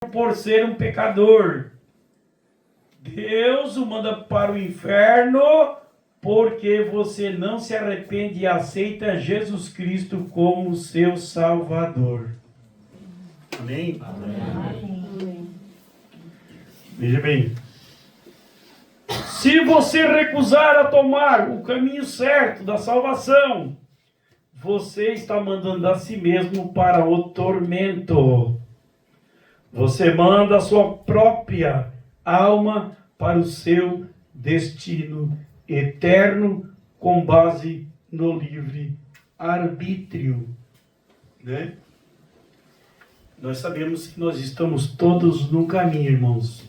por ser um pecador. Deus o manda para o inferno porque você não se arrepende e aceita Jesus Cristo como seu Salvador. Amém? Amém. Veja bem. Se você recusar a tomar o caminho certo da salvação, você está mandando a si mesmo para o tormento. Você manda a sua própria alma para o seu destino eterno com base no livre arbítrio, né? Nós sabemos que nós estamos todos no caminho, irmãos,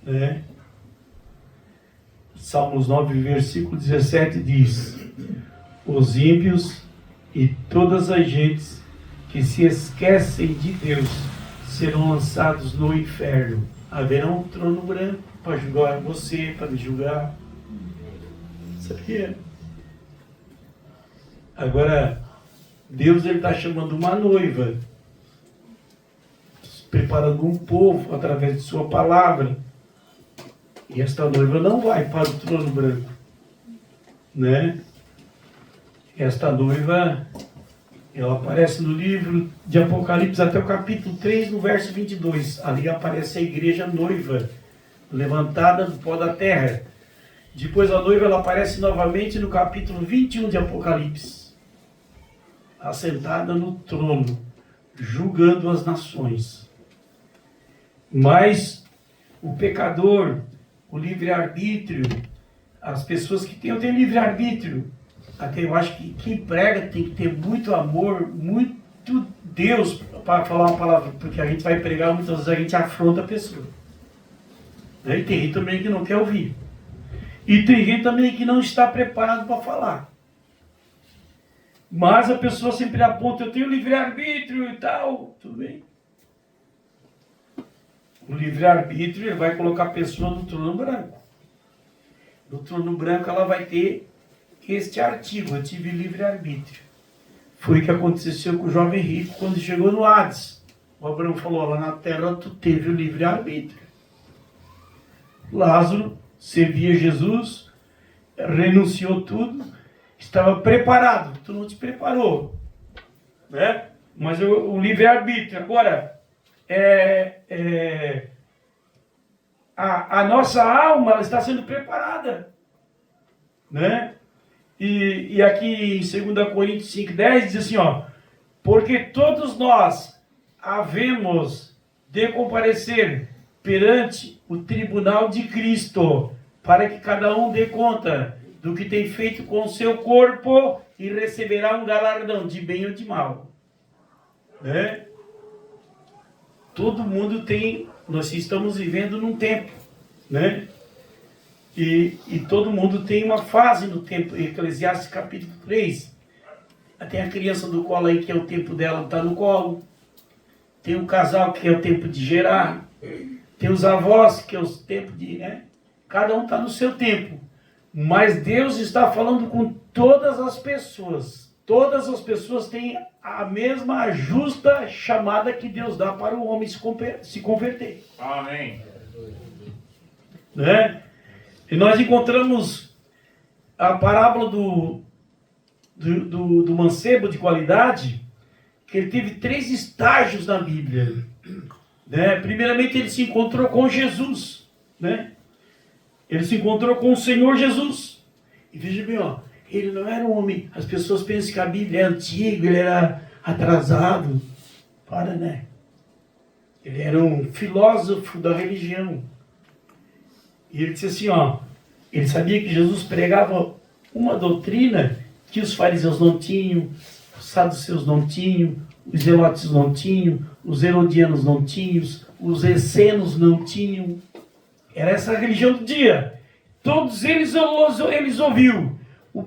né? Salmos 9, versículo 17 diz: os ímpios e todas as gentes que se esquecem de Deus serão lançados no inferno. Haverá um trono branco para julgar você, para me julgar. Sabia? Agora, Deus está chamando uma noiva, preparando um povo através de sua palavra. E esta noiva não vai para o trono branco, né? Esta noiva, ela aparece no livro de Apocalipse até o capítulo 3, no verso 22. Ali aparece a igreja noiva, levantada do pó da terra. Depois a noiva ela aparece novamente no capítulo 21 de Apocalipse, assentada no trono, julgando as nações. Mas o pecador, o livre-arbítrio, as pessoas que têm livre-arbítrio, até eu acho que quem prega tem que ter muito amor, muito Deus para falar uma palavra, porque a gente vai pregar, muitas vezes a gente afronta a pessoa. E tem gente também que não quer ouvir. E tem gente também que não está preparado para falar. Mas a pessoa sempre aponta, eu tenho livre-arbítrio e tal, tudo bem. O livre-arbítrio ele vai colocar a pessoa no trono branco. No trono branco ela vai ter este artigo, eu tive livre-arbítrio. Foi o que aconteceu com o jovem rico quando chegou no Hades. O Abraão falou, lá na terra tu teve o livre-arbítrio. Lázaro servia Jesus, renunciou tudo, estava preparado. Tu não te preparou, né? Mas o livre-arbítrio, agora, a nossa alma ela está sendo preparada, né? E aqui em 2 Coríntios 5,10 diz assim, ó, porque todos nós havemos de comparecer perante o tribunal de Cristo, para que cada um dê conta do que tem feito com o seu corpo e receberá um galardão de bem ou de mal, né? Todo mundo tem, nós estamos vivendo num tempo, né? E todo mundo tem uma fase no tempo. Eclesiastes capítulo 3. Tem a criança do colo aí, que é o tempo dela estar no colo. Tem o casal, que é o tempo de gerar. Tem os avós, que é o tempo de... né? Cada um está no seu tempo. Mas Deus está falando com todas as pessoas. Todas as pessoas têm a mesma justa chamada que Deus dá para o homem se converter. Amém. Né? E nós encontramos a parábola do mancebo de qualidade, que ele teve 3 estágios na Bíblia. Né? Primeiramente ele se encontrou com Jesus, né? Ele se encontrou com o Senhor Jesus. E veja bem, ó, ele não era um homem, as pessoas pensam que a Bíblia é antiga, ele era atrasado. Para, né? Ele era um filósofo da religião. E ele disse assim, ó, ele sabia que Jesus pregava uma doutrina que os fariseus não tinham, os saduceus não tinham, os zelotes não tinham, os herodianos não tinham, os essenos não tinham. Era essa a religião do dia. Todos eles ouviu.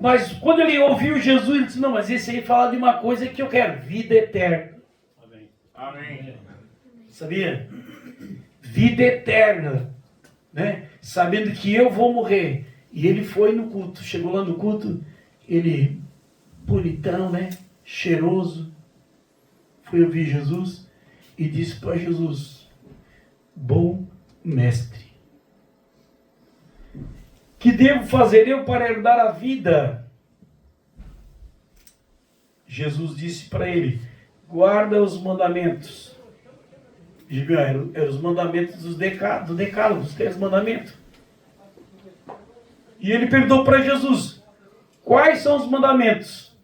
Mas quando ele ouviu Jesus, ele disse, não, mas esse aí fala de uma coisa que eu quero, vida eterna. Amém. Amém. Sabia? Vida eterna, né? Sabendo que eu vou morrer. E ele foi no culto, chegou lá no culto, ele bonitão, né? Cheiroso, foi ouvir Jesus. e disse para Jesus: bom mestre, que devo fazer eu para herdar a vida? Jesus disse para ele: guarda os mandamentos. Eram os mandamentos do decálogo, os 10 mandamentos. E ele perguntou para Jesus: quais são os mandamentos?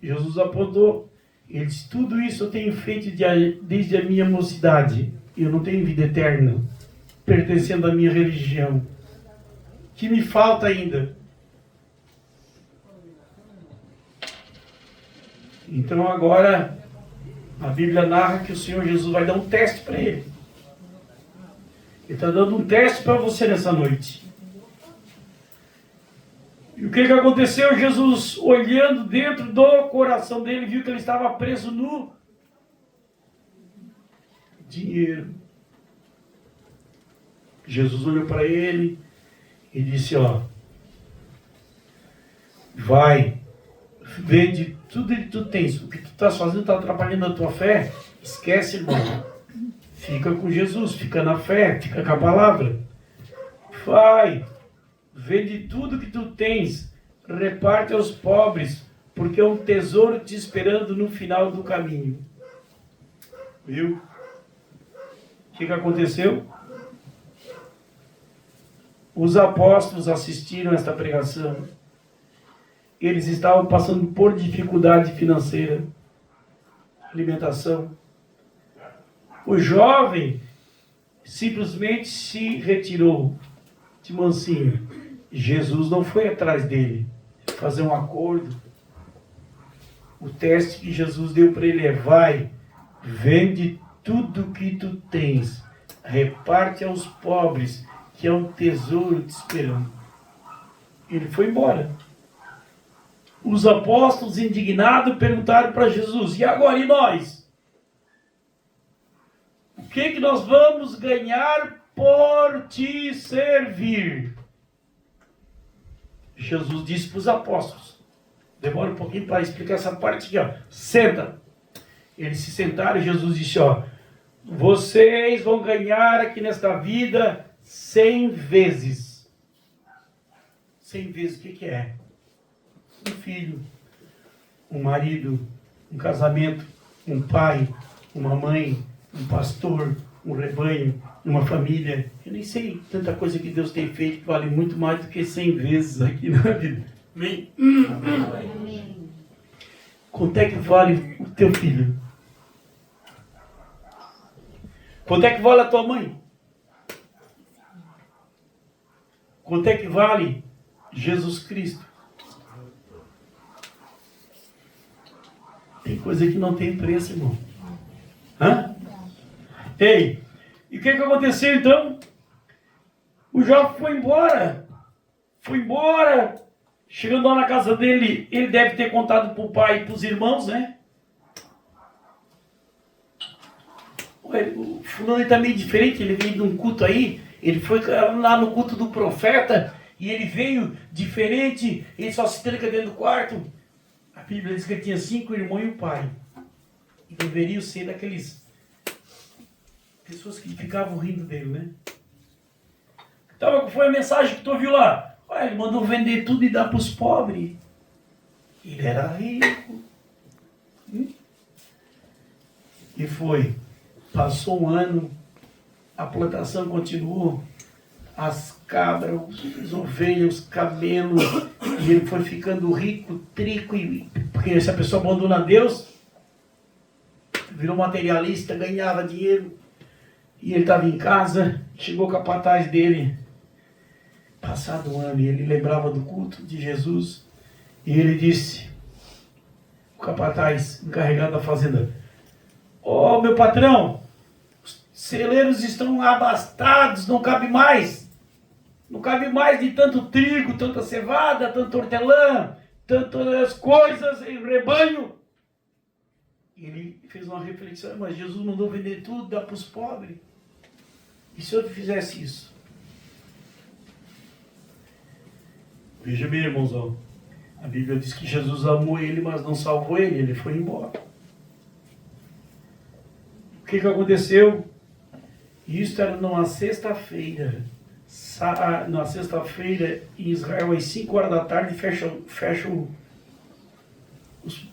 Jesus apontou. Ele disse: tudo isso eu tenho feito desde a minha mocidade. Eu não tenho vida eterna, pertencendo à minha religião. Que me falta ainda? Então agora a Bíblia narra que o Senhor Jesus vai dar um teste para ele. Ele está dando um teste para você nessa noite. E o que aconteceu? Jesus, olhando dentro do coração dele, viu que ele estava preso no dinheiro. Jesus olhou para ele e disse: ó, vai, vende tudo que tu tens. O que tu estás fazendo está atrapalhando a tua fé. Esquece, irmão. Fica com Jesus, fica na fé, fica com a palavra. Vai, vende tudo que tu tens, reparte aos pobres, porque é um tesouro te esperando no final do caminho. Viu? O que aconteceu? Os apóstolos assistiram a esta pregação. Eles estavam passando por dificuldade financeira, alimentação. O jovem simplesmente se retirou de mansinho. Jesus não foi atrás dele fazer um acordo. O teste que Jesus deu para ele é: vai, vende tudo que tu tens, reparte aos pobres, que é um tesouro te esperando. Ele foi embora. Os apóstolos, indignados, perguntaram para Jesus: e agora, e nós? O que nós vamos ganhar por te servir? Jesus disse para os apóstolos, demora um pouquinho para explicar essa parte aqui, ó. Senta. Eles se sentaram e Jesus disse: ó, vocês vão ganhar aqui nesta vida 100 vezes. 100 vezes o que é? Um filho, um marido, um casamento, um pai, uma mãe, um pastor, um rebanho, uma família. Eu nem sei tanta coisa que Deus tem feito que vale muito mais do que 100 vezes aqui na vida. Amém? Amém. Quanto é que vale o teu filho? Quanto é que vale a tua mãe? Quanto é que vale Jesus Cristo? Tem coisa que não tem preço, irmão. Hã? Ei, e o que aconteceu então? O jovem foi embora. Foi embora. Chegando lá na casa dele, ele deve ter contado para o pai e para os irmãos, né? O fulano está meio diferente, ele veio de um culto aí, ele foi lá no culto do profeta, e ele veio diferente, ele só se tranca dentro do quarto. A Bíblia diz que ele tinha 5 irmãos e um pai. E deveria ser daqueles pessoas que ficavam rindo dele, né? Então, qual foi a mensagem que tu ouviu lá? Olha, ele mandou vender tudo e dar para os pobres. Ele era rico. E foi. Passou um ano, a plantação continuou, as cabras, as ovelhas, os camelos, e ele foi ficando rico, trico, porque se a pessoa abandona Deus, virou materialista, ganhava dinheiro, e ele estava em casa, chegou o capataz dele, passado um ano, e ele lembrava do culto de Jesus, e ele disse, o capataz encarregado da fazenda: ô meu patrão, os celeiros estão abastados, não cabe mais. Não cabe mais de tanto trigo, tanta cevada, tanto hortelã, tantas coisas em rebanho. E ele fez uma reflexão: mas Jesus mandou vender tudo, dar para os pobres. E se eu fizesse isso? Veja bem, irmãos, ó. A Bíblia diz que Jesus amou ele, mas não salvou ele, ele foi embora. O que aconteceu? Isso era numa sexta-feira. Na sexta-feira, em Israel, às 5 horas da tarde, fecham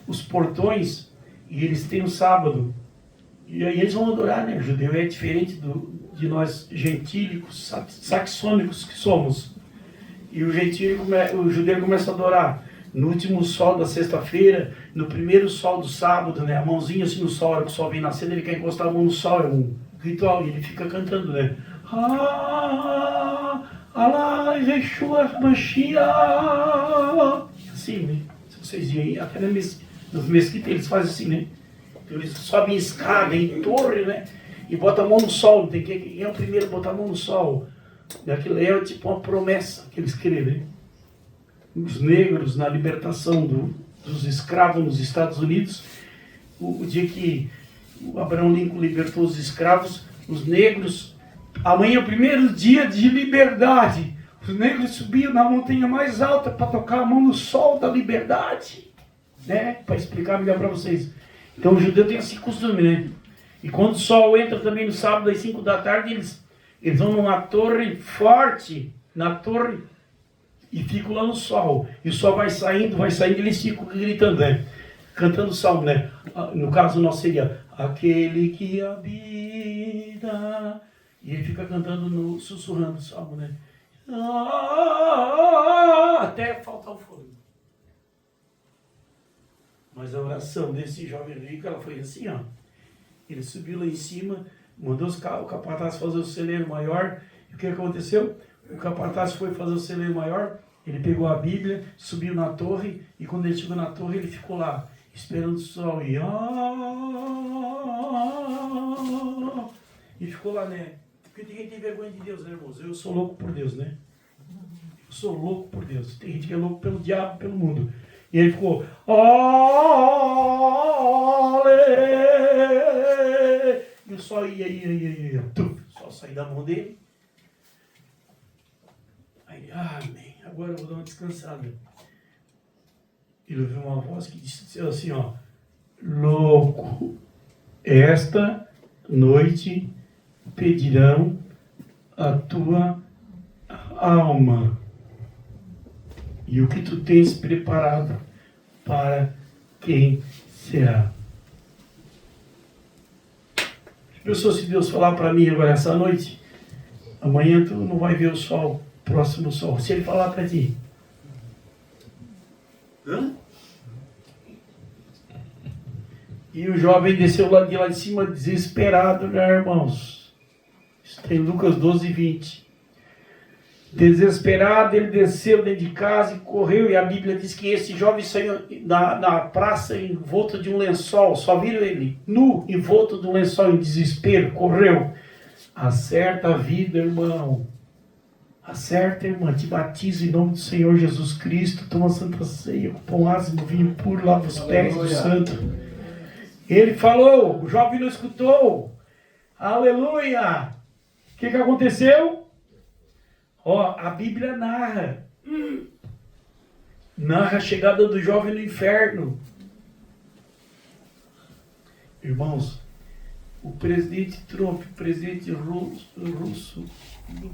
os portões e eles têm o sábado. E aí eles vão adorar, né? O judeu é diferente de nós gentílicos, saxônicos que somos. E o judeu começa a adorar no último sol da sexta-feira, no primeiro sol do sábado, né? A mãozinha assim no sol, a hora que o sol vem nascendo, ele quer encostar a mão no sol, é um ritual, e ele fica cantando, né? Allah, Yeshua, Mashiach. Assim, né? Se vocês virem, até nas mesquitas eles fazem assim, né? Então eles sobem escada, em torre, né? E botam a mão no sol. Quem é o primeiro a botar a mão no sol? Aquilo é tipo uma promessa que eles querem, né? Os negros na libertação dos escravos nos Estados Unidos, o dia que o Abraham Lincoln libertou os escravos, os negros, amanhã é o primeiro dia de liberdade. Os negros subiam na montanha mais alta para tocar a mão no sol da liberdade, né? Para explicar melhor para vocês. Então o judeu tem esse costume, né? E quando o sol entra também no sábado às 5 da tarde, eles vão numa torre forte, na torre, e ficam lá no sol. E o sol vai saindo, eles ficam gritando, né? Cantando o salmo, né? No caso nosso seria aquele que habita. E ele fica cantando, sussurrando o salmo, né? Até faltar o fôlego. Mas a oração desse jovem rico, ela foi assim, ó. Ele subiu lá em cima, mandou o capataz fazer o celeiro maior. E o que aconteceu? O capataz foi fazer o celeiro maior, ele pegou a Bíblia, subiu na torre, e quando ele chegou na torre, ele ficou lá, esperando o sol, e ficou lá, né? Porque tem gente que tem vergonha de Deus, né, irmãos? Eu sou louco por Deus, né? Eu sou louco por Deus. Tem gente que é louco pelo diabo, pelo mundo. E ele ficou, e o sol ia, o sol saía da mão dele. Aí, amém, agora eu vou dar uma descansada. Ele ouviu uma voz que disse assim, ó, louco, esta noite pedirão a tua alma e o que tu tens preparado para quem será. Pensou se Deus falar para mim agora essa noite, amanhã tu não vai ver o sol, próximo sol. Se ele falar para ti, e o jovem desceu lá de cima desesperado, né, irmãos? Isso tem Lucas 12, 20. Desesperado, ele desceu dentro de casa e correu, e a Bíblia diz que esse jovem saiu na praça envolto de um lençol, só viram ele nu, envolto de um lençol, em desespero, correu. Acerta a vida, irmão. Acerta, irmã, te batizo em nome do Senhor Jesus Cristo, toma santa ceia, pão ázimo, vinho puro, lava os pés do santo. Ele falou, o jovem não escutou. Aleluia! O que aconteceu? Ó, a Bíblia narra a chegada do jovem no inferno. Irmãos, o presidente Trump, o presidente russo,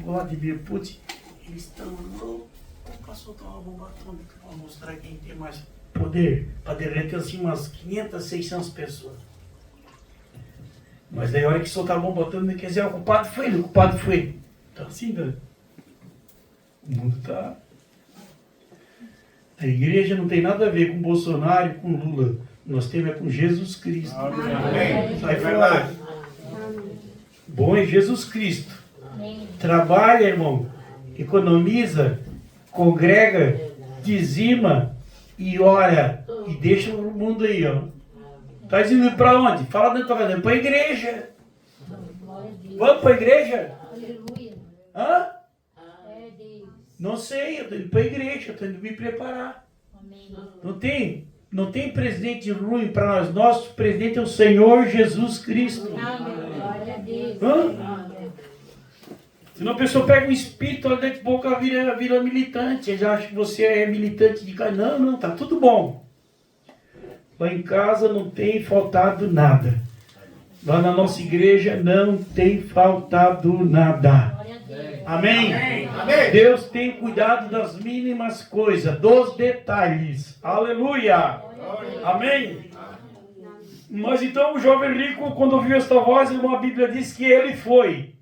Vladimir Putin, eles estão loucos para soltar uma bomba atômica, para mostrar quem tem mais poder, para derreter assim umas 500, 600 pessoas. Mas daí a hora que soltar a bomba atômica, quer dizer, o culpado foi ele, o culpado foi ele. Então assim, né? O mundo está... A igreja não tem nada a ver com Bolsonaro e com Lula. Nós temos é com Jesus Cristo. Amém. Sai fora. Bom é Jesus Cristo. Trabalha, irmão. Economiza, congrega, dizima e ora. E deixa o mundo aí, ó. Tá dizendo para onde? Fala dentro da casa. Para a igreja. Vamos para a igreja? Hã? Não sei, eu estou indo para a igreja, eu estou indo me preparar. Não tem presidente ruim para nós. Nosso presidente é o Senhor Jesus Cristo. Hã? Senão a pessoa pega um espírito, ela dentro de boca vira militante. Já acha que você é militante de casa. Não, tá tudo bom. Lá em casa não tem faltado nada. Lá na nossa igreja não tem faltado nada. Amém? Amém. Deus tem cuidado das mínimas coisas, dos detalhes. Aleluia. Amém? Mas então o jovem rico, quando ouviu esta voz, a Bíblia diz que ele foi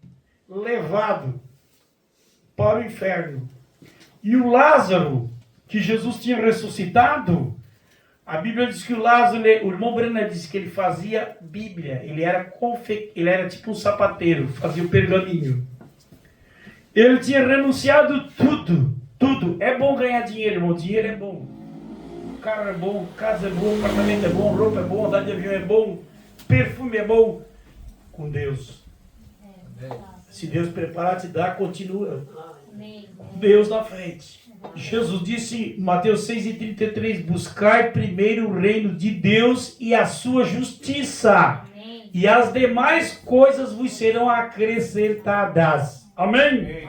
levado para o inferno. E o Lázaro, que Jesus tinha ressuscitado, a Bíblia diz que o Lázaro, o irmão Brana disse que ele fazia Bíblia, ele era tipo um sapateiro, fazia o pergaminho. Ele tinha renunciado tudo. É bom ganhar dinheiro, irmão, dinheiro é bom. Carro é bom, casa é bom, apartamento é bom, roupa é bom, andar de avião é bom, perfume é bom. Com Deus. Se Deus preparar, te dá, continua. Deus na frente. Jesus disse em Mateus 6,33, buscai primeiro o reino de Deus e a sua justiça. E as demais coisas vos serão acrescentadas. Amém?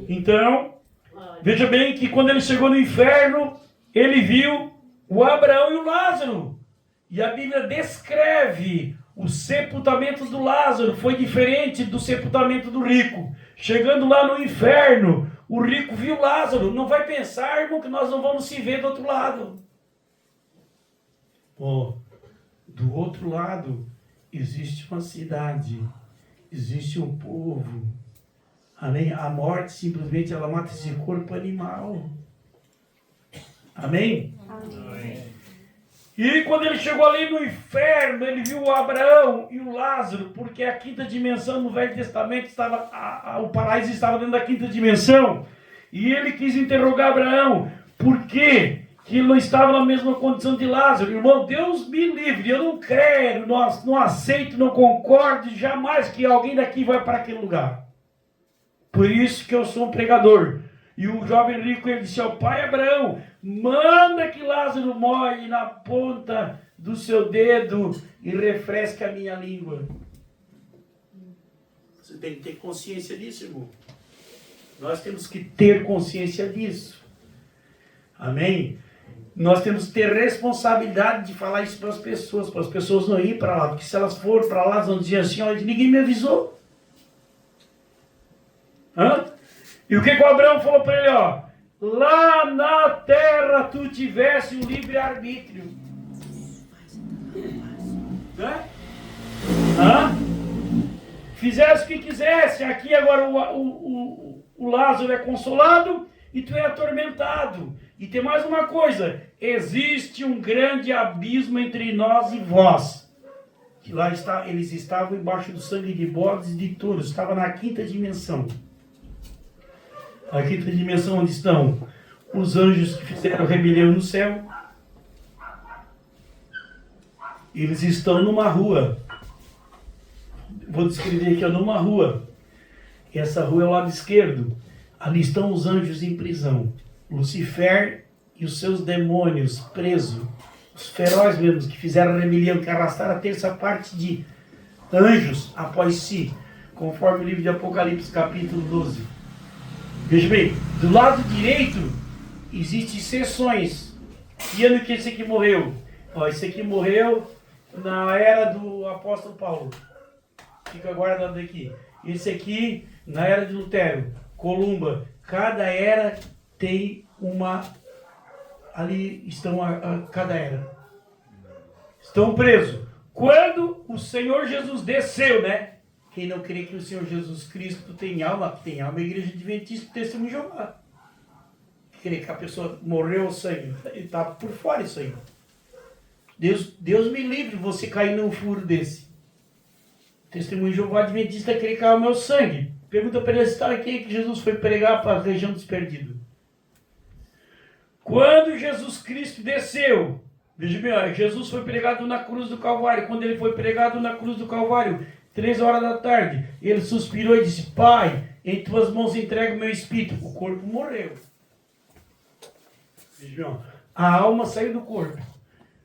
Então, veja bem que quando ele chegou no inferno, ele viu o Abraão e o Lázaro. E a Bíblia descreve o sepultamento do Lázaro. Foi diferente do sepultamento do rico. Chegando lá no inferno, o rico viu Lázaro. Não vai pensar, irmão, que nós não vamos se ver do outro lado. Do outro lado existe uma cidade, existe um povo. Amém? A morte simplesmente ela mata esse corpo animal. Amém? Amém. E quando ele chegou ali no inferno, ele viu o Abraão e o Lázaro, porque a quinta dimensão no Velho Testamento estava, o paraíso estava dentro da quinta dimensão. E ele quis interrogar Abraão, por que ele não estava na mesma condição de Lázaro? Irmão, Deus me livre, eu não quero, não aceito, não concordo jamais que alguém daqui vai para aquele lugar. Por isso que eu sou um pregador. E o jovem rico, ele disse ao pai Abraão, manda que Lázaro molhe na ponta do seu dedo e refresque a minha língua. Você tem que ter consciência disso, irmão. Nós temos que ter consciência disso. Amém? Nós temos que ter responsabilidade de falar isso para as pessoas não irem para lá. Porque se elas forem para lá, elas vão dizer assim, olha, ninguém me avisou. E o que o Abraão falou para ele, ó? Lá na terra tu tivesse um livre-arbítrio. Fizesse o que quisesse. Aqui agora o Lázaro é consolado e tu é atormentado. E tem mais uma coisa. Existe um grande abismo entre nós e vós. Que lá eles estavam embaixo do sangue de bodes e de touros. Estava na quinta dimensão. A quinta dimensão onde estão os anjos que fizeram rebelião no céu. Eles estão numa rua. Vou descrever aqui, numa rua. Essa rua é o lado esquerdo. Ali estão os anjos em prisão. Lucifer e os seus demônios presos. Os ferozes mesmo que fizeram rebelião, que arrastaram a terça parte de anjos após si. Conforme o livro de Apocalipse, capítulo 12. Veja bem, do lado direito existem seções. Que ano que esse aqui morreu? Esse aqui morreu na era do apóstolo Paulo. Fica guardado aqui. Esse aqui na era de Lutero, Columba. Cada era tem uma... Ali estão cada era. Estão presos. Quando o Senhor Jesus desceu, né? Quem não crê que o Senhor Jesus Cristo tem alma, a igreja adventista do testemunho de Jeová. Crê que a pessoa morreu ao sangue, ele está por fora isso aí. Deus me livre você cair num furo desse. Testemunho de Jeová adventista crê que é o meu sangue. Pergunta para ele se está aqui que Jesus foi pregar para a região dos perdidos. Quando Jesus Cristo desceu, veja bem, Jesus foi pregado na cruz do Calvário. Quando ele foi pregado na cruz do Calvário, 3 horas da tarde, ele suspirou e disse, Pai, em tuas mãos entrego o meu espírito. O corpo morreu. A alma saiu do corpo.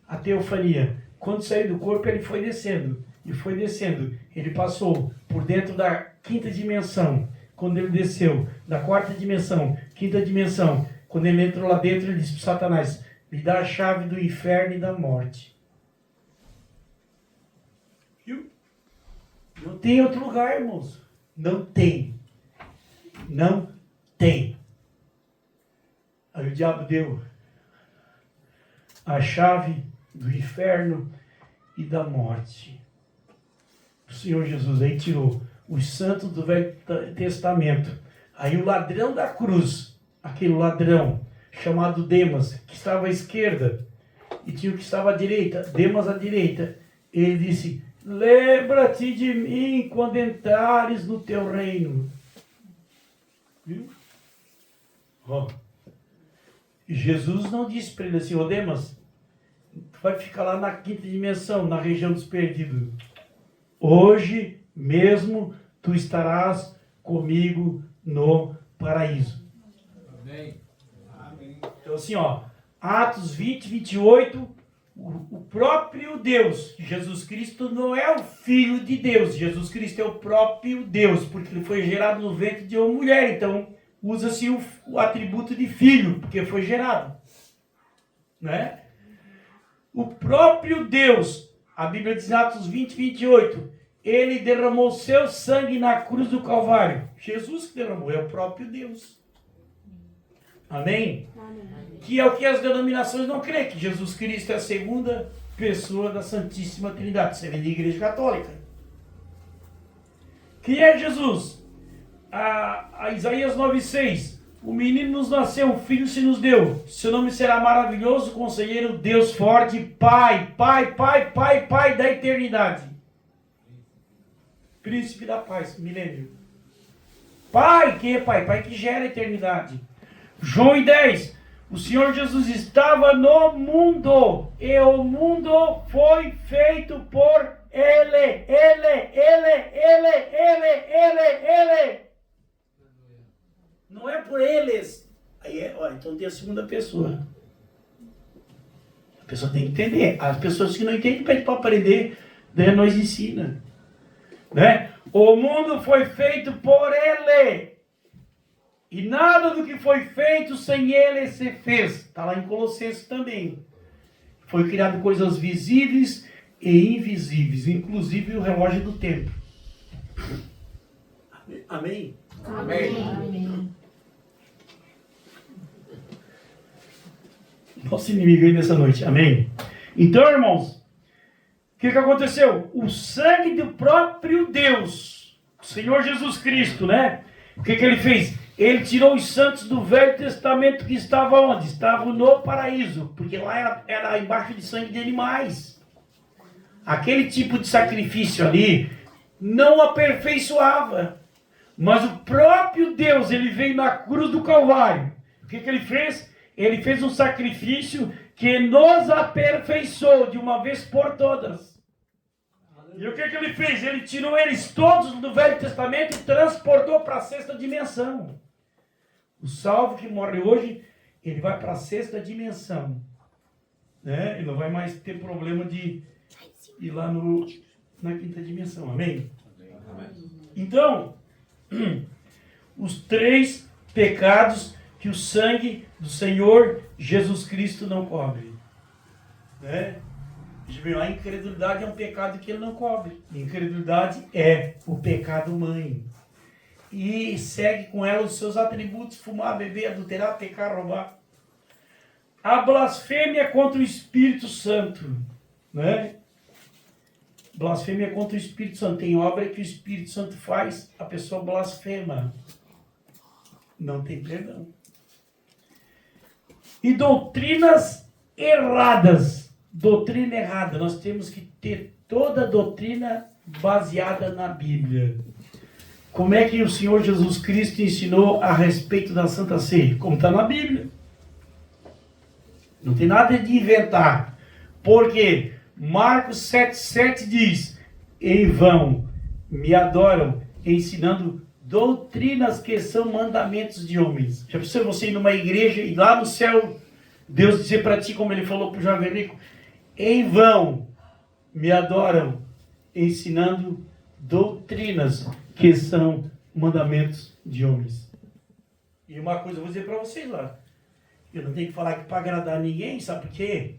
A teofania. Quando saiu do corpo, ele foi descendo. E foi descendo. Ele passou por dentro da quinta dimensão. Quando ele desceu da quarta dimensão, quinta dimensão. Quando ele entrou lá dentro, ele disse para Satanás, me dá a chave do inferno e da morte. Viu? Não tem outro lugar, irmãos. Não tem. Não tem. Aí o diabo deu a chave do inferno e da morte. O Senhor Jesus aí tirou os santos do Velho Testamento. Aí o ladrão da cruz, aquele ladrão chamado Demas, que estava à esquerda e tinha o que estava à direita, Demas à direita, ele disse: lembra-te de mim quando entrares no teu reino. Viu? Ó. E Jesus não disse para ele assim: ô Demas, tu vai ficar lá na quinta dimensão, na região dos perdidos. Hoje mesmo tu estarás comigo no paraíso. Amém. Então assim, ó, Atos 20, 28, o próprio Deus, Jesus Cristo não é o Filho de Deus, Jesus Cristo é o próprio Deus, porque ele foi gerado no ventre de uma mulher, então usa-se o atributo de filho, porque foi gerado, né? O próprio Deus, a Bíblia diz em Atos 20, 28, ele derramou seu sangue na cruz do Calvário. Jesus que derramou, é o próprio Deus. Amém? Amém. Que é o que as denominações não creem, que Jesus Cristo é a segunda pessoa da Santíssima Trindade, segundo a Igreja Católica. Quem é Jesus? A Isaías 9,6. O menino nos nasceu, o filho se nos deu. Seu nome será maravilhoso, conselheiro, Deus forte, Pai da eternidade. Príncipe da paz, milênio. Pai, quem é Pai? Pai que gera a eternidade. João 10. O Senhor Jesus estava no mundo e o mundo foi feito por Ele. Não é por eles. Aí então tem a segunda pessoa. A pessoa tem que entender. As pessoas que não entendem pedem para aprender, daí nós ensina. Né? O mundo foi feito por Ele. E nada do que foi feito sem Ele se fez. Está lá em Colossenses também. Foi criado coisas visíveis e invisíveis, inclusive o relógio do tempo. Amém? Amém. Nosso inimigo aí nessa noite. Amém? Então, irmãos, o que aconteceu? O sangue do próprio Deus, o Senhor Jesus Cristo, né? O que ele fez? Ele tirou os santos do Velho Testamento que estavam onde? Estavam no paraíso, porque lá era embaixo de sangue de animais. Aquele tipo de sacrifício ali não aperfeiçoava. Mas o próprio Deus, ele veio na cruz do Calvário. O que ele fez? Ele fez um sacrifício que nos aperfeiçoou de uma vez por todas. E o que ele fez? Ele tirou eles todos do Velho Testamento e transportou para a sexta dimensão. O salvo que morre hoje, ele vai para a sexta dimensão. Né? Ele não vai mais ter problema de ir lá na quinta dimensão. Amém? Então, os 3 pecados que o sangue do Senhor Jesus Cristo não cobre. Né? A incredulidade é um pecado que ele não cobre. A incredulidade é o pecado mãe. E segue com ela os seus atributos: fumar, beber, adulterar, pecar, roubar. A blasfêmia contra o Espírito Santo. Né? Blasfêmia contra o Espírito Santo. Tem obra que o Espírito Santo faz, a pessoa blasfema. Não tem perdão. E doutrinas erradas. Doutrina errada. Nós temos que ter toda a doutrina baseada na Bíblia. Como é que o Senhor Jesus Cristo ensinou a respeito da Santa Ceia? Como está na Bíblia. Não tem nada de inventar. Porque Marcos 7,7 diz: em vão me adoram, ensinando doutrinas que são mandamentos de homens. Já pensou você ir numa igreja e lá no céu Deus dizer para ti, como ele falou para o jovem rico: em vão me adoram, ensinando doutrinas que são mandamentos de homens. E uma coisa eu vou dizer para vocês lá: eu não tenho que falar que para agradar ninguém, sabe por quê?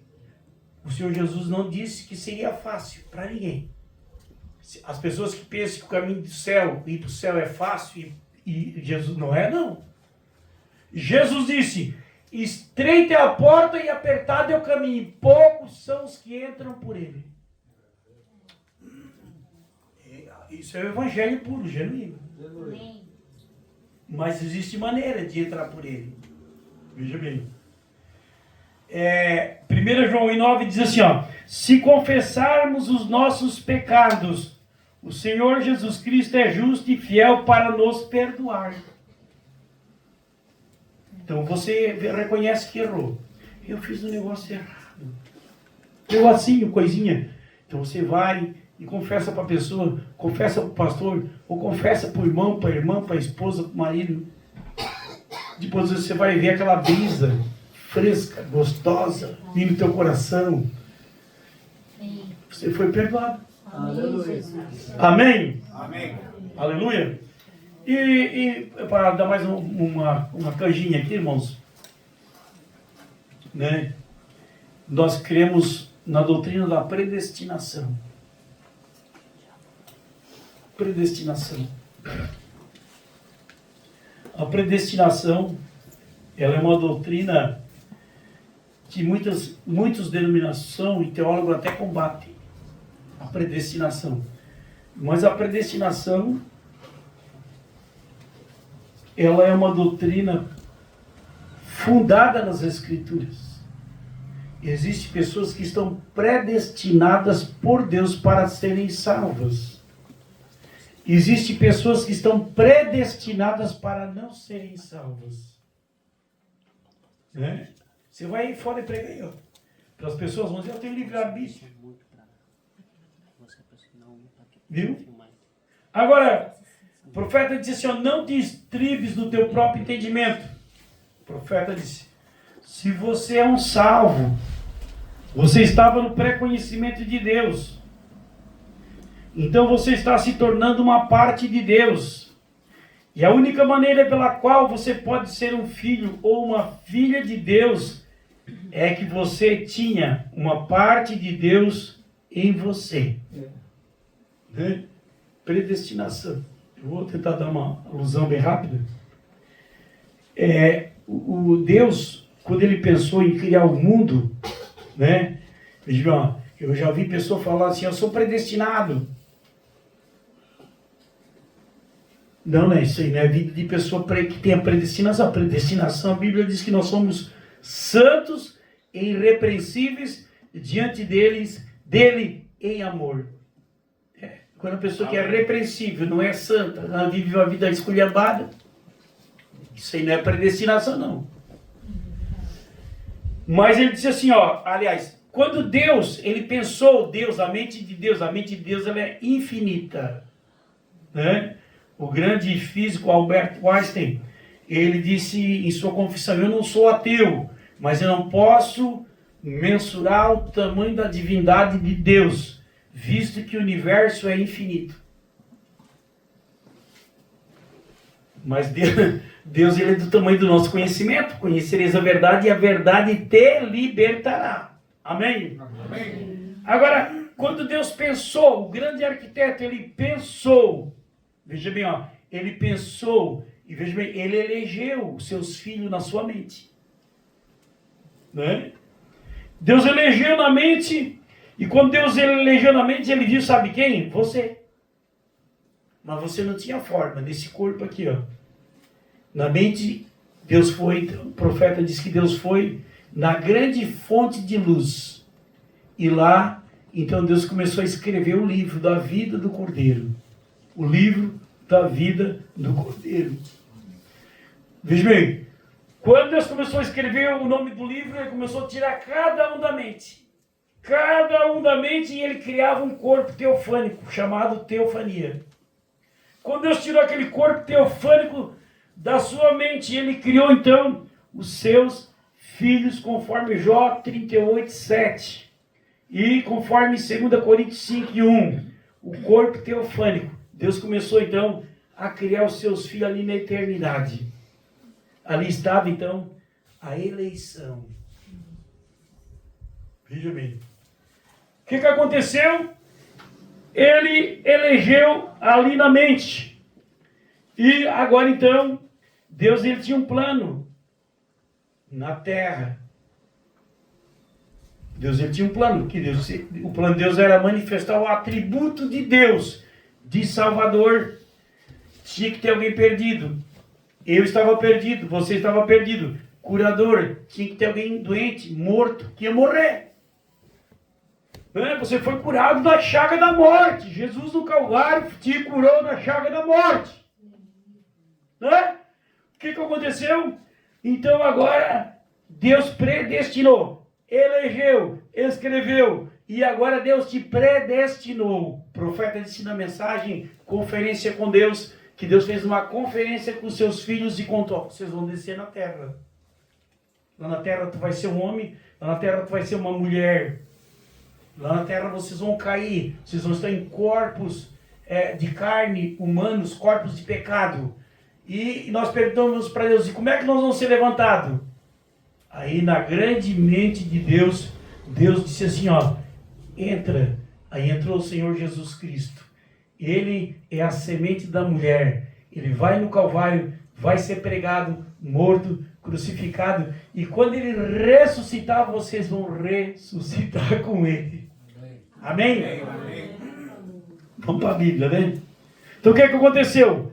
O Senhor Jesus não disse que seria fácil para ninguém. As pessoas que pensam que o caminho do céu, ir para o céu é fácil e Jesus não é, não. Jesus disse, estreita é a porta e apertado é o caminho, poucos são os que entram por ele. Isso é o evangelho puro, genuíno. Mas existe maneira de entrar por ele. Veja bem. 1 João 9 diz assim, ó, se confessarmos os nossos pecados, o Senhor Jesus Cristo é justo e fiel para nos perdoar. Então você reconhece que errou. Eu fiz um negócio errado. Negocinho, coisinha. Então você vai e confessa para a pessoa, confessa para o pastor, ou confessa para o irmão, para a irmã, para a esposa, para o marido. Depois você vai ver aquela brisa fresca, gostosa, vindo no teu coração. Você foi perdoado. Aleluia. Amém? Amém. Aleluia. E para dar mais uma canjinha aqui, irmãos, né? Nós cremos na doutrina da predestinação. Predestinação. A predestinação, ela é uma doutrina que muitas denominações e teólogos até combatem. A predestinação. Mas a predestinação, ela é uma doutrina fundada nas Escrituras. Existem pessoas que estão predestinadas por Deus para serem salvas. Existem pessoas que estão predestinadas para não serem salvas. Né? Você vai aí fora e prega aí, ó. Para as pessoas vão dizer, eu tenho livre-arbítrio. Viu? Agora, o profeta disse assim, ó, não te estribes no teu próprio entendimento. O profeta disse, se você é um salvo, você estava no pré-conhecimento de Deus. Então você está se tornando uma parte de Deus. E a única maneira pela qual você pode ser um filho ou uma filha de Deus é que você tinha uma parte de Deus em você. Né? Predestinação. Eu vou tentar dar uma alusão bem rápida. O Deus, quando ele pensou em criar o mundo, né? Eu já vi pessoa falar assim, eu sou predestinado. Não é isso aí, não é vida de pessoa que tem a predestinação. A predestinação, a Bíblia diz que nós somos santos e irrepreensíveis diante dele em amor. Quando a pessoa que é repreensível, não é santa, ela vive uma vida esculhambada, isso aí não é predestinação, não. Mas ele disse assim, ó, aliás, quando Deus, ele pensou, a mente de Deus ela é infinita, né? O grande físico Albert Einstein, ele disse em sua confissão, eu não sou ateu, mas eu não posso mensurar o tamanho da divindade de Deus, visto que o universo é infinito. Mas Deus ele é do tamanho do nosso conhecimento, conhecereis a verdade e a verdade te libertará. Amém? Amém. Agora, quando Deus pensou, o grande arquiteto, ele pensou, veja bem, ó, ele pensou, e veja bem, ele elegeu os seus filhos na sua mente. Né? Deus elegeu na mente, e quando Deus elegeu na mente, ele viu, sabe quem? Você. Mas você não tinha forma, nesse corpo aqui, ó. Na mente, Deus foi, o profeta diz que Deus foi na grande fonte de luz. E lá, então Deus começou a escrever o livro da vida do Cordeiro. O livro da vida do Cordeiro. Veja bem, quando Deus começou a escrever o nome do livro, ele começou a tirar cada um da mente. Cada um da mente, e ele criava um corpo teofânico, chamado teofania. Quando Deus tirou aquele corpo teofânico da sua mente, ele criou então os seus filhos, conforme Jó 38:7. E conforme 2 Coríntios 5:1, o corpo teofânico. Deus começou então a criar os seus filhos ali na eternidade. Ali estava então a eleição. Veja bem. O que aconteceu? ele elegeu ali na mente. E agora então, Deus ele tinha um plano na terra. Deus ele tinha um plano, o plano de Deus era manifestar o atributo de Deus, de Salvador. Tinha que ter alguém perdido. Eu estava perdido, você estava perdido. Curador, tinha que ter alguém doente, morto, que ia morrer. Você foi curado da chaga da morte. Jesus no Calvário te curou da chaga da morte. O que aconteceu? Então agora Deus predestinou, elegeu, escreveu, e agora Deus te predestinou. O profeta disse na mensagem, conferência com Deus, que Deus fez uma conferência com seus filhos e contou: vocês vão descer na terra. Lá na terra tu vai ser um homem, lá na terra tu vai ser uma mulher. Lá na terra vocês vão cair, vocês vão estar em corpos de carne, humanos, corpos de pecado. E nós perguntamos para Deus: e como é que nós vamos ser levantados? Aí na grande mente de Deus, Deus disse assim, entra. Aí entrou o Senhor Jesus Cristo. Ele é a semente da mulher. Ele vai no Calvário, vai ser pregado, morto, crucificado. E quando ele ressuscitar, vocês vão ressuscitar com ele. Amém? Amém. Vamos para a Bíblia, né? Então o que aconteceu?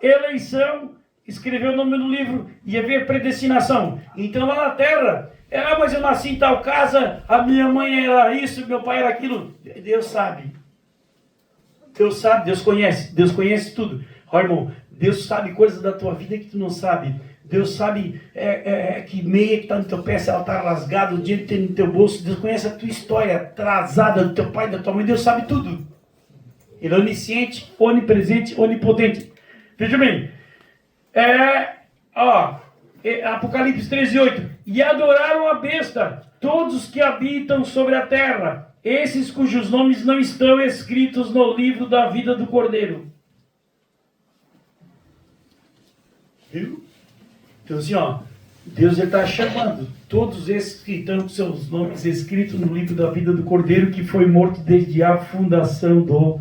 Eleição, escreveu o nome no livro, ia ver predestinação. Então lá na terra, mas eu nasci em tal casa, a minha mãe era isso, meu pai era aquilo. Deus sabe. Deus sabe, Deus conhece tudo. Ó, irmão, Deus sabe coisas da tua vida que tu não sabe. Deus sabe que meia que está no teu pé, se ela está rasgada, o dinheiro que tem no teu bolso. Deus conhece a tua história atrasada do teu pai, da tua mãe. Deus sabe tudo. Ele é onisciente, onipresente, onipotente. Veja bem, Apocalipse 13:8. E adoraram a besta, todos os que habitam sobre a terra, esses cujos nomes não estão escritos no livro da vida do Cordeiro. Viu? Então assim, Deus está chamando todos esses que estão com seus nomes escritos no livro da vida do Cordeiro, que foi morto desde a fundação do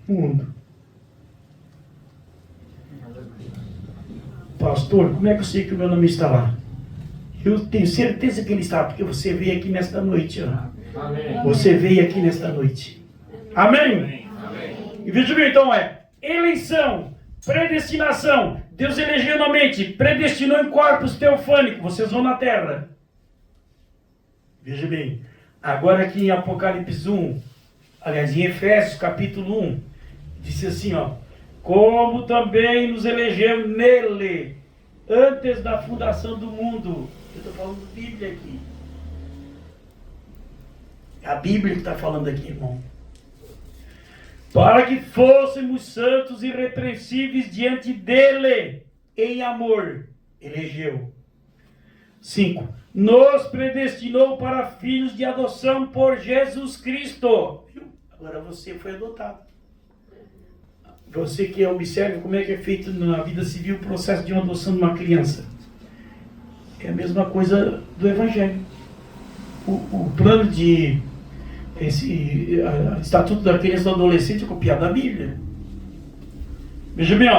mundo. Pastor, como é que eu sei que o meu nome está lá? Eu tenho certeza que ele está, porque você veio aqui nesta noite. Amém. Você veio aqui nesta noite. Amém? Amém. E veja bem, então eleição, predestinação. Deus elegeu na mente, predestinou em corpos teofânicos. Vocês vão na terra. Veja bem, agora aqui em Apocalipse 1, aliás, em Efésios capítulo 1, disse assim, como também nos elegeu nele, antes da fundação do mundo. Eu estou falando Bíblia aqui. É a Bíblia que está falando aqui, irmão. Para que fôssemos santos e irrepreensíveis diante dele, em amor, elegeu. 5. Nos predestinou para filhos de adoção por Jesus Cristo. Agora você foi adotado. Você que observa como é que é feito na vida civil o processo de uma adoção de uma criança. É a mesma coisa do Evangelho. O plano de estatuto da criança e do adolescente é copiado da Bíblia. Veja bem,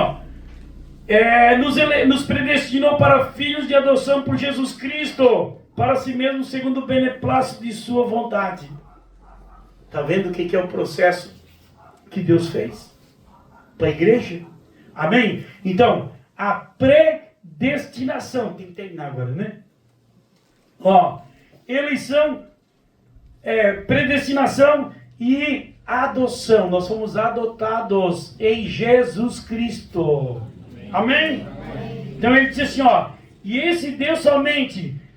nos predestinou para filhos de adoção por Jesus Cristo, para si mesmo segundo o beneplácito de sua vontade. Está vendo o que é o processo que Deus fez para a igreja? Amém? Então, a predestinação, tem que terminar agora, né? Eleição, predestinação e adoção. Nós fomos adotados em Jesus Cristo. Amém? Amém? Então ele disse assim, e esse Deus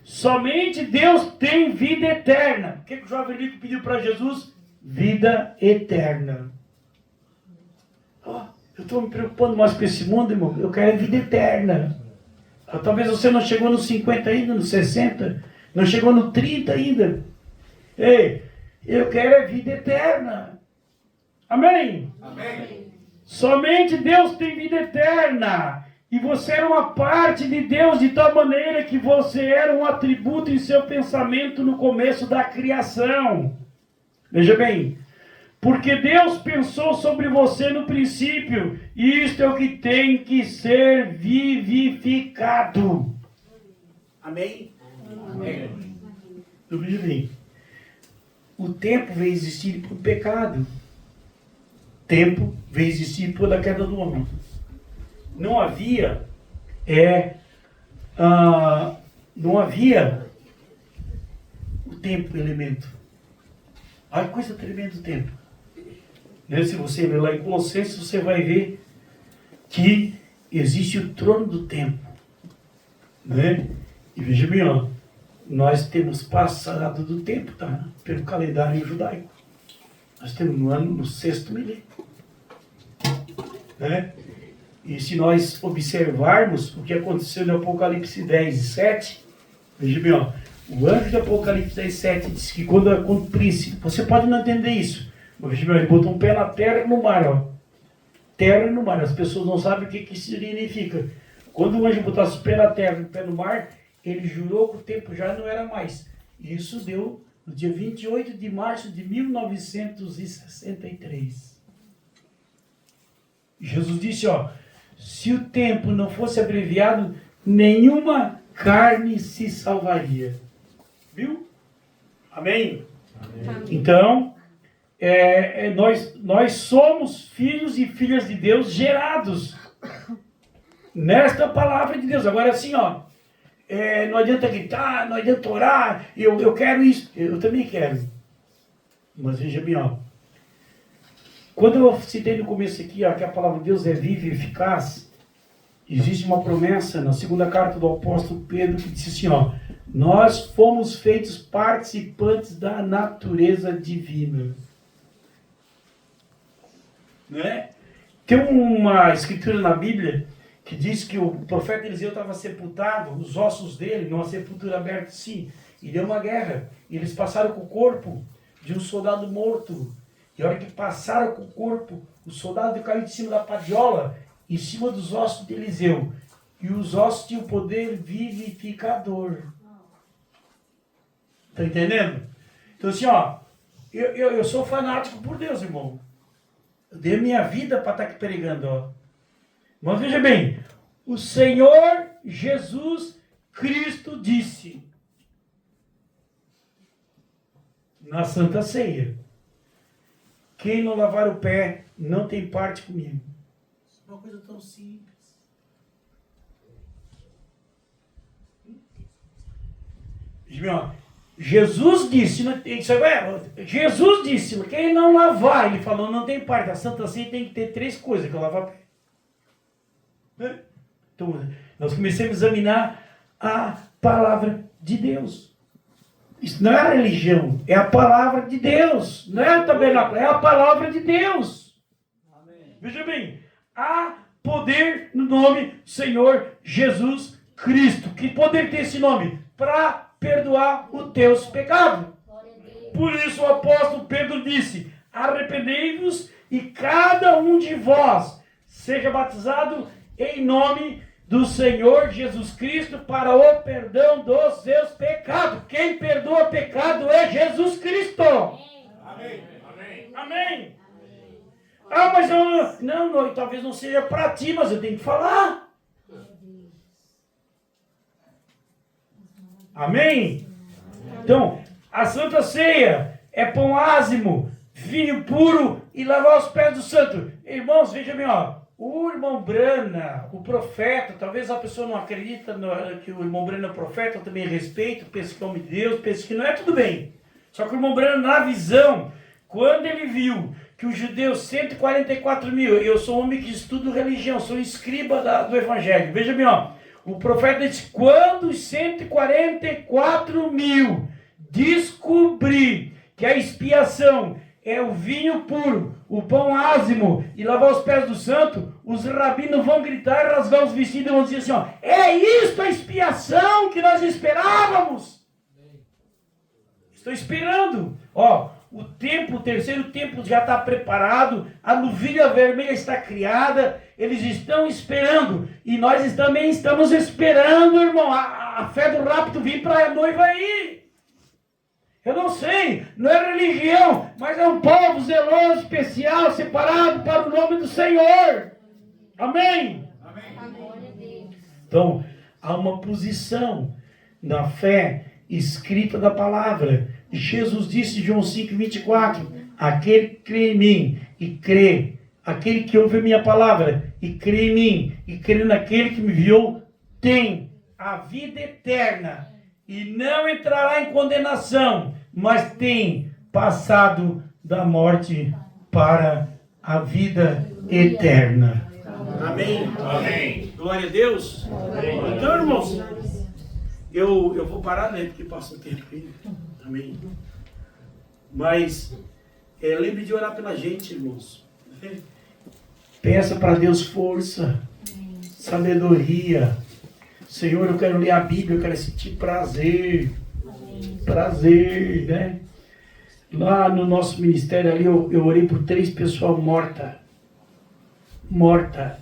somente Deus tem vida eterna. O que o jovem rico pediu para Jesus? Vida eterna. Eu estou me preocupando mais com esse mundo, irmão. Eu quero vida eterna. Talvez você não chegou nos 50 ainda, nos 60, não chegou no 30 ainda. Ei, eu quero vida eterna. Amém? Amém. Somente Deus tem vida eterna. E você era uma parte de Deus de tal maneira que você era um atributo em seu pensamento no começo da criação. Veja bem, Porque Deus pensou sobre você no princípio. E isto é o que tem que ser vivificado. Amém? Amém. Então, veja bem. O tempo veio existir por pecado. Tempo veio existir por a queda do homem. Não havia o tempo, elemento. Olha que coisa tremenda o tempo. Né? Se você ler lá em Colossenses, você vai ver que existe o trono do tempo. Né? E veja bem, ó, nós temos passado do tempo, tá? Pelo calendário judaico. Nós temos no ano, no 6º milênio. Né? E se nós observarmos o que aconteceu no Apocalipse 10:7, veja bem, ó, o anjo de Apocalipse 10:7 diz que quando cumprisse, você pode não entender isso, mas veja bem, ele botou um pé na terra e no mar, ó. Terra e no mar, as pessoas não sabem o que isso significa. Quando o anjo botasse o pé na terra e o pé no mar, ele jurou que o tempo já não era mais. E isso deu no dia 28 de março de 1963. Jesus disse, ó, se o tempo não fosse abreviado, nenhuma carne se salvaria. Viu? Amém? Amém. Então, nós somos filhos e filhas de Deus gerados nesta palavra de Deus. Agora assim, ó, não adianta gritar, não adianta orar, eu quero isso, eu também quero. Mas veja bem, ó, quando eu citei no começo aqui, ó, que a palavra de Deus é viva e eficaz, existe uma promessa na segunda carta do apóstolo Pedro que diz assim, ó, nós fomos feitos participantes da natureza divina. Né? Tem uma escritura na Bíblia que diz que o profeta Eliseu estava sepultado, os ossos dele, numa sepultura aberta sim, e deu uma guerra. E eles passaram com o corpo de um soldado morto. E a hora que passaram com o corpo, o soldado caiu de cima da padiola, em cima dos ossos de Eliseu. E os ossos tinham poder vivificador. Tá entendendo? Então assim, ó, eu sou fanático por Deus, irmão. Eu dei a minha vida para estar aqui pregando, ó. Mas veja bem, o Senhor Jesus Cristo disse na Santa Ceia, quem não lavar o pé não tem parte comigo. Isso é uma coisa tão simples. Jesus disse, Jesus disse, quem não lavar, ele falou, não tem parte. A Santa Ceia tem que ter 3 coisas, que é lavar o pé. Então, nós começamos a examinar a palavra de Deus. Isso não é a religião, é a palavra de Deus. Não é o tabernáculo, é a palavra de Deus. Amém. Veja bem, há poder no nome do Senhor Jesus Cristo. Que poder tem esse nome? Para perdoar os teus pecados. Por isso o apóstolo Pedro disse, arrependei-vos e cada um de vós seja batizado em nome do Senhor Jesus Cristo para o perdão dos seus pecados. Quem perdoa pecado é Jesus Cristo. Amém. Amém. Amém. Ah, mas não, talvez não seja para ti, mas eu tenho que falar. Amém? Então, a Santa Ceia é pão ázimo, vinho puro e lavar os pés do santo. Irmãos, veja bem, ó. O irmão Brana, o profeta, talvez a pessoa não acredita que o irmão Brana é profeta, eu também respeito, penso que é homem de Deus, penso que não é, tudo bem. Só que o irmão Brana, na visão, quando ele viu que os judeus, 144 mil, eu sou um homem que estudo religião, sou escriba do evangelho, veja bem, ó, o profeta disse, quando os 144 mil descobrir que a expiação é o vinho puro, o pão ázimo e lavar os pés do santo, os rabinos vão gritar, rasgar os vestidos e vão dizer assim, ó, é isto a expiação que nós esperávamos. Estou esperando. Ó, o terceiro templo já está preparado, a novilha vermelha está criada, eles estão esperando e nós também estamos esperando, irmão, a fé do rapto vir para a noiva aí. Eu não sei, não é religião, mas é um povo zeloso, especial, separado para o nome do Senhor. Amém? Então, há uma posição na fé escrita da palavra. Jesus disse em João 5,24: aquele que crê em mim e crê, aquele que ouve a minha palavra e crê em mim e crê naquele que me enviou, tem a vida eterna e não entrará em condenação, mas tem passado da morte para a vida eterna. Amém? Amém. Glória a Deus. Então, irmãos, eu vou parar, né? Porque passa o tempo aí. Amém. Mas lembre de orar pela gente, irmãos. Peça para Deus força, sabedoria. Senhor, eu quero ler a Bíblia, eu quero sentir prazer. Prazer, né? Lá no nosso ministério ali, eu orei por 3 pessoas mortas. Morta.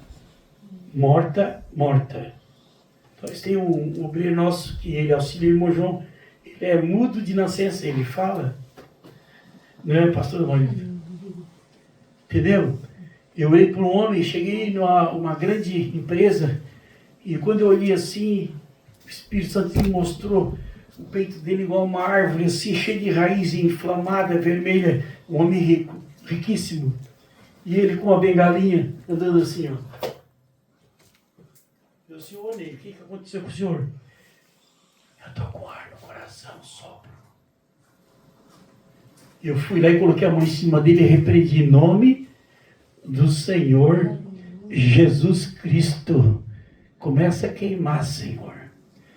Nós tem um obreiro nosso que ele auxilia o irmão João. Ele é mudo de nascença, ele fala. Não é, pastor Maurício? Entendeu? Eu olhei para um homem, cheguei numa grande empresa, e quando eu olhei assim, o Espírito Santo me mostrou o peito dele igual uma árvore, assim, cheio de raiz inflamada, vermelha. Um homem rico, riquíssimo. E ele com uma bengalinha, andando assim, ó. Eu, senhor Ney, o que aconteceu com o senhor? Eu estou com ar no coração, sopro. Eu fui lá e coloquei a mão em cima dele e repreendi em nome do Senhor Jesus Cristo. Começa a queimar, Senhor.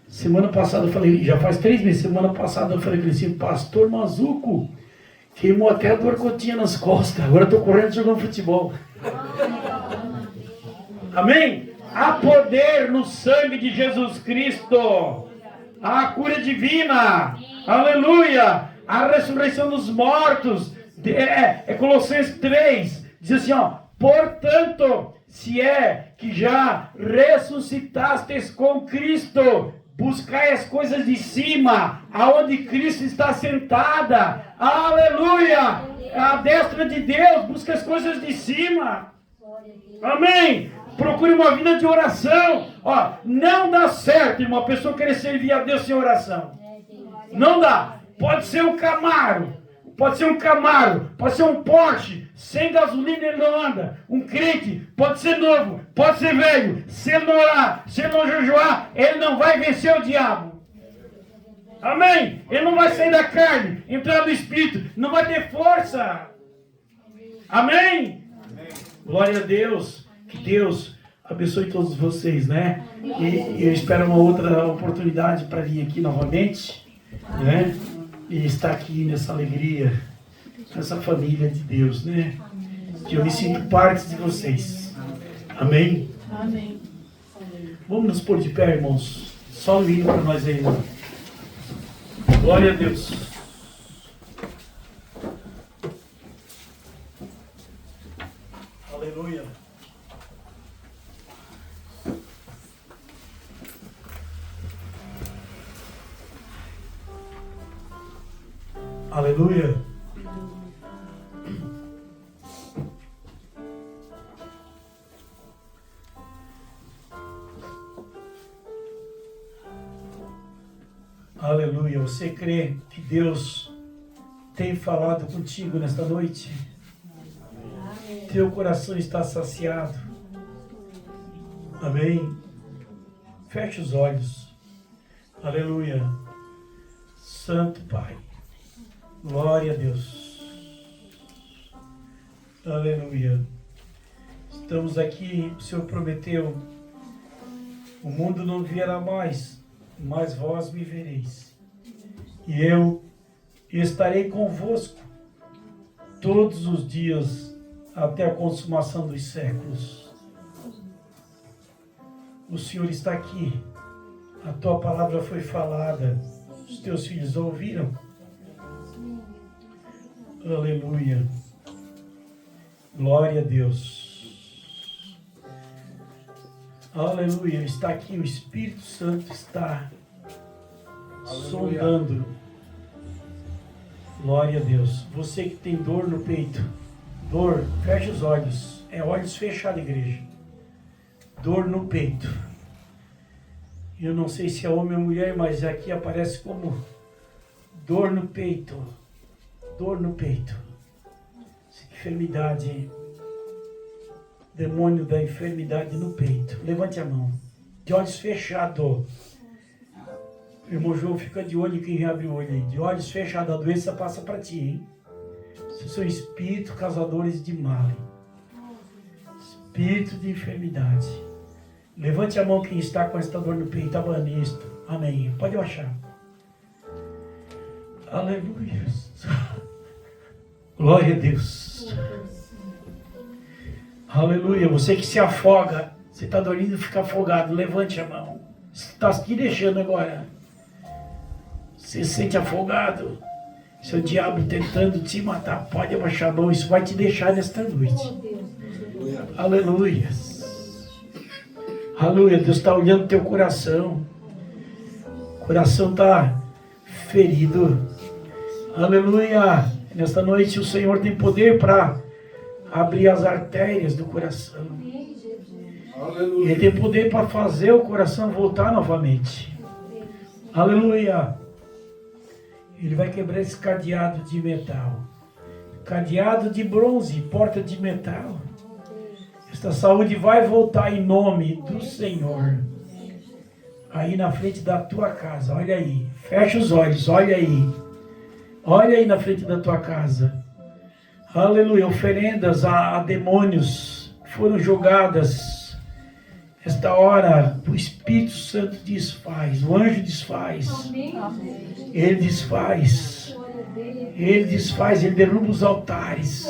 Semana passada eu falei, já faz 3 meses, semana passada eu falei assim, pastor Mazuco, queimou até a dor que eu tinha nas costas, agora estou correndo jogando futebol. Amém? Há poder no sangue de Jesus Cristo. Há cura divina. Aleluia. A ressurreição dos mortos. Colossenses 3. Diz assim, ó. Portanto, se é que já ressuscitastes com Cristo, buscai as coisas de cima, aonde Cristo está sentada. Aleluia. À destra de Deus, busca as coisas de cima. Amém. Procure uma vida de oração. Ó, não dá certo, irmão, a pessoa querer servir a Deus sem oração. Não dá. Pode ser um Camaro, pode ser um Porsche, sem gasolina ele não anda. Um crente pode ser novo, pode ser velho. Se ele não orar, se ele não jejuar, ele não vai vencer o diabo. Amém? Ele não vai sair da carne, entrar no Espírito, não vai ter força. Amém? Glória a Deus. Que Deus abençoe todos vocês, né? E eu espero uma outra oportunidade para vir aqui novamente, né? E estar aqui nessa alegria, nessa família de Deus, né? Que eu me sinto parte de vocês. Amém? Amém. Vamos nos pôr de pé, irmãos. Só um hino para nós aí, irmão. Glória a Deus. Aleluia. Aleluia. Aleluia. Você crê que Deus tem falado contigo nesta noite? Amém. Teu coração está saciado. Amém. Feche os olhos. Aleluia. Santo Pai. Glória a Deus. Aleluia. Estamos aqui, o Senhor prometeu, o mundo não virá mais, mas vós me vereis. E eu estarei convosco todos os dias até a consumação dos séculos. O Senhor está aqui. A tua palavra foi falada. Os teus filhos ouviram. Aleluia. Glória a Deus. Aleluia. Está aqui, o Espírito Santo está sondando Glória a Deus. Você que tem dor no peito, dor, feche os olhos. É olhos fechados, igreja. Dor no peito. Eu não sei se é homem ou mulher, mas aqui aparece como dor no peito. Dor no peito. Enfermidade. Demônio da enfermidade no peito. Levante a mão. De olhos fechados. Irmão João, fica de olho quem abre o olho aí. De olhos fechados, a doença passa para ti, hein? Vocês são espíritos causadores de mal. Espírito de enfermidade. Levante a mão quem está com esta dor no peito. Abane isto. Amém. Pode baixar. Aleluia. Glória a Deus. Aleluia. Você que se afoga. Você está dormindo e fica afogado. Levante a mão. Você está aqui deixando agora. Você se sente afogado. Seu diabo tentando te matar. Pode abaixar a mão. Isso vai te deixar nesta noite. Aleluia. Aleluia. Deus está olhando teu coração. O coração está ferido. Aleluia. Nesta noite o Senhor tem poder para abrir as artérias do coração. Aleluia. Ele tem poder para fazer o coração voltar novamente. Aleluia. Ele vai quebrar esse cadeado de metal. Cadeado de bronze, porta de metal. Esta saúde vai voltar em nome do Senhor. Aí na frente da tua casa, olha aí. Fecha os olhos, olha aí. Olha aí na frente da tua casa. Aleluia. Oferendas a demônios foram jogadas. Esta hora, o Espírito Santo desfaz, o anjo desfaz. Ele desfaz. Ele desfaz, ele derruba os altares.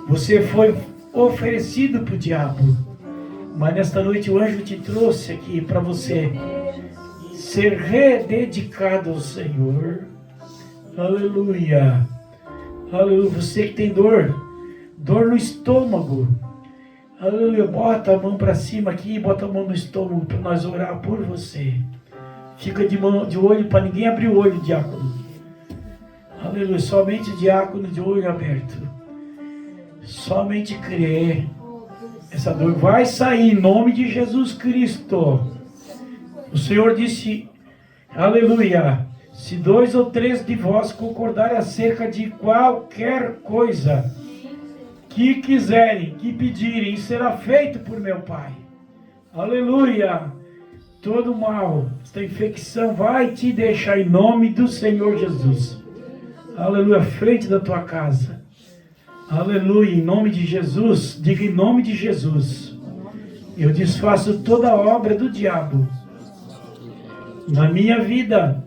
Você foi oferecido para o diabo. Mas nesta noite o anjo te trouxe aqui para você ser rededicado ao Senhor. Aleluia. Aleluia. Você que tem dor no estômago. Aleluia. Bota a mão para cima aqui, bota a mão no estômago para nós orar por você. Fica de olho para ninguém abrir o olho, diácono. Aleluia. Somente o diácono de olho aberto. Somente crer. Essa dor vai sair em nome de Jesus Cristo. O Senhor disse, aleluia, se 2 ou 3 de vós concordarem acerca de qualquer coisa que quiserem, que pedirem, será feito por meu Pai. Aleluia. Todo mal, esta infecção vai te deixar em nome do Senhor Jesus. Aleluia, frente da tua casa. Aleluia, em nome de Jesus, diga em nome de Jesus. Eu desfaço toda a obra do diabo. Na minha vida,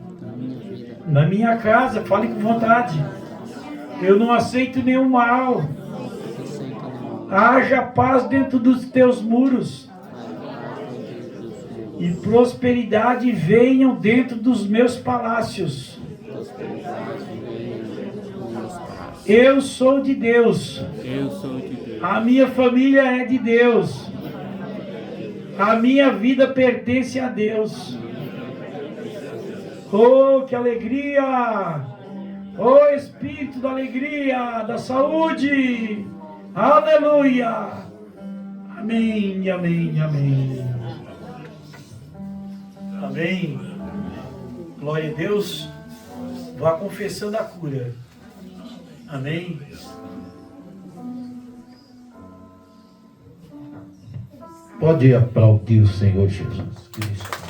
na minha casa, fale com vontade. Eu não aceito nenhum mal. Haja paz dentro dos teus muros. E prosperidade venham dentro dos meus palácios. Eu sou de Deus. A minha família é de Deus. A minha vida pertence a Deus. Oh, que alegria! Oh, Espírito da alegria, da saúde! Aleluia! Amém, amém, amém. Amém. Glória a Deus. Vá confessando a cura. Amém. Pode aplaudir o Senhor Jesus Cristo.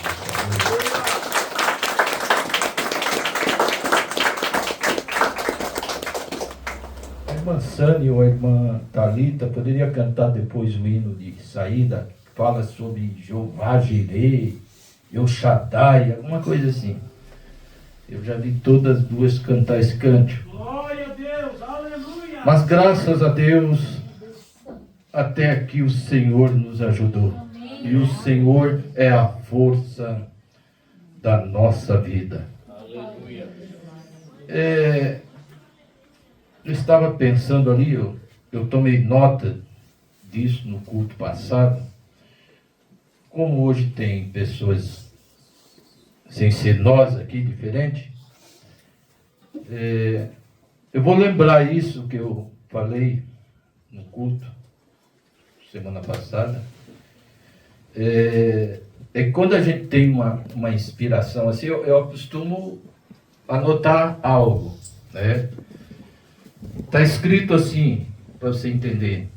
A irmã Sânia ou a irmã Thalita poderia cantar depois o hino de saída, que fala sobre Jeová Jireh, El Shaddai, alguma coisa assim. Eu já vi todas as duas cantar esse cântico. Glória a Deus, aleluia. Mas graças a Deus, até aqui o Senhor nos ajudou. E o Senhor é a força da nossa vida. Aleluia. Eu estava pensando ali, eu tomei nota disso no culto passado. Como hoje tem pessoas, sem ser nós aqui, diferente, Eu vou lembrar isso que eu falei no culto semana passada. Quando a gente tem uma inspiração assim, eu costumo anotar algo, né? Está escrito assim, para você entender.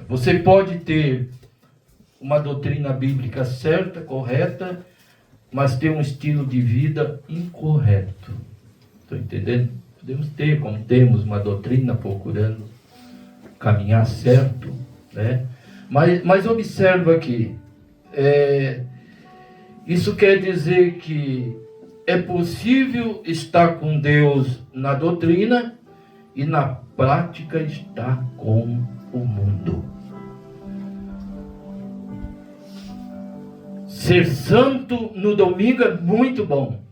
Você pode ter uma doutrina bíblica certa, correta, mas ter um estilo de vida incorreto. Estou entendendo? Podemos ter, como temos, uma doutrina procurando caminhar certo, né? Mas observa aqui, isso quer dizer que é possível estar com Deus na doutrina e na prática estar com o mundo. Ser santo no domingo é muito bom,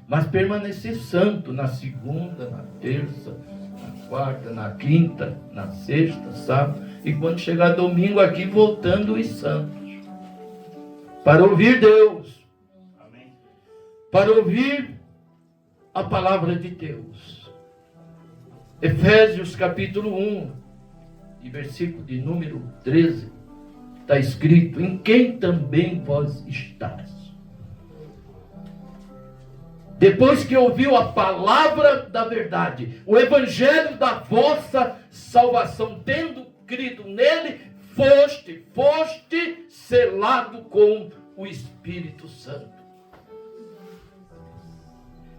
mas permanecer santo na segunda, na terça, na quarta, na quinta, na sexta, sábado, e quando chegar domingo aqui voltando os santos, para ouvir Deus, Amém. para ouvir a palavra de Deus. Efésios capítulo 1, e versículo de número 13, está escrito: em quem também vós estáis. Depois que ouviu a palavra da verdade, o evangelho da vossa salvação, tendo crido nele, foste selado com o Espírito Santo.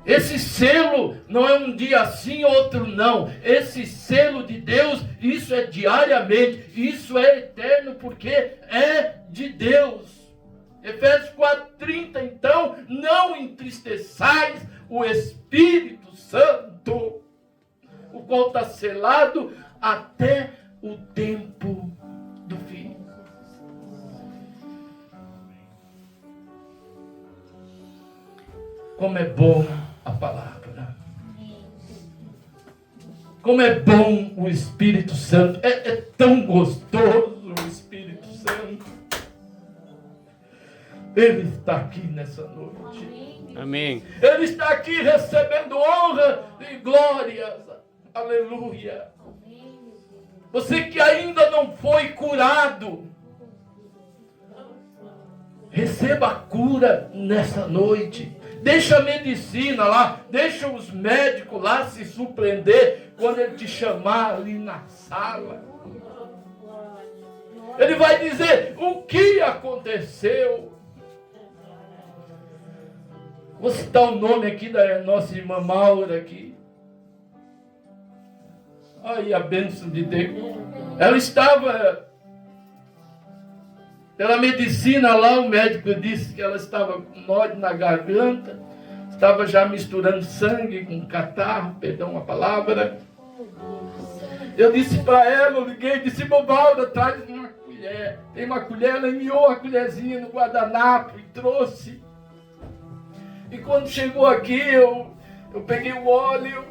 Esse selo não é um dia sim, outro não. Esse selo de Deus, isso é diariamente, isso é eterno, porque é de Deus. Efésios 4:30, então, não entristeçais o Espírito Santo, o qual está selado até o tempo do fim. Como é bom a palavra. Como é bom o Espírito Santo. É tão gostoso o Espírito Santo. Ele está aqui nessa noite. Amém. Ele está aqui recebendo honra e glórias. Aleluia. Você que ainda não foi curado, receba a cura nessa noite. Deixa a medicina lá, deixa os médicos lá se surpreender quando ele te chamar ali na sala. Ele vai dizer o que aconteceu. Vou citar o nome aqui da nossa irmã Maura aqui. Aí a bênção de Deus. Ela estava pela medicina lá, o médico disse que ela estava com nódulo na garganta, estava já misturando sangue com catarro, perdão a palavra. Eu disse para ela, eu liguei, disse: Maura, traz uma colher. Tem uma colher, ela enviou a colherzinha no guardanapo e trouxe. E quando chegou aqui, eu peguei o óleo,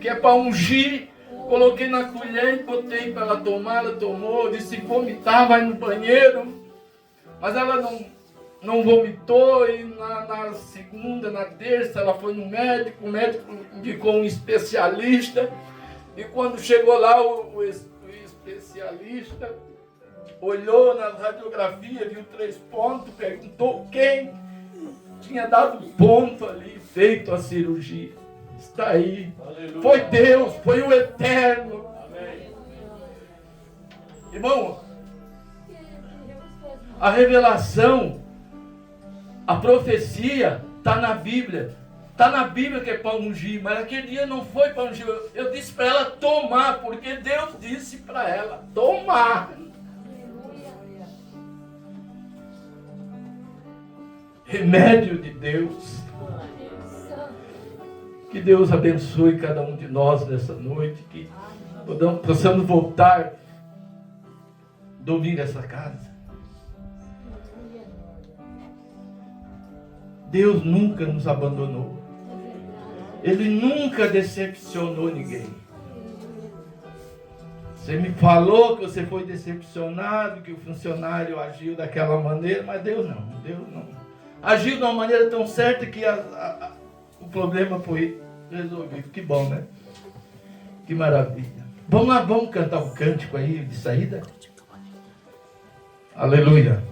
que é para ungir, coloquei na colher e botei para ela tomar. Ela tomou, disse: se vomitar, vai no banheiro. Mas ela não vomitou, e na segunda, na terça, ela foi no médico, o médico indicou um especialista. E quando chegou lá, o especialista olhou na radiografia, viu 3 pontos, perguntou quem tinha dado ponto ali, feito a cirurgia. Está aí. Aleluia. Foi Deus, foi o Eterno. Amém. Irmão, a revelação, a profecia está na Bíblia. Está na Bíblia que é para ungir, mas aquele dia não foi para ungir. Eu disse para ela tomar, porque Deus disse para ela tomar. Remédio de Deus. Que Deus abençoe cada um de nós nessa noite, que possamos voltar domingo essa casa. Deus nunca nos abandonou. Ele nunca decepcionou ninguém. Você me falou que você foi decepcionado, que o funcionário agiu daquela maneira, mas Deus não. Agiu de uma maneira tão certa que o problema foi resolvido. Que bom, né? Que maravilha. Vamos lá, vamos cantar um cântico aí de saída? Aleluia.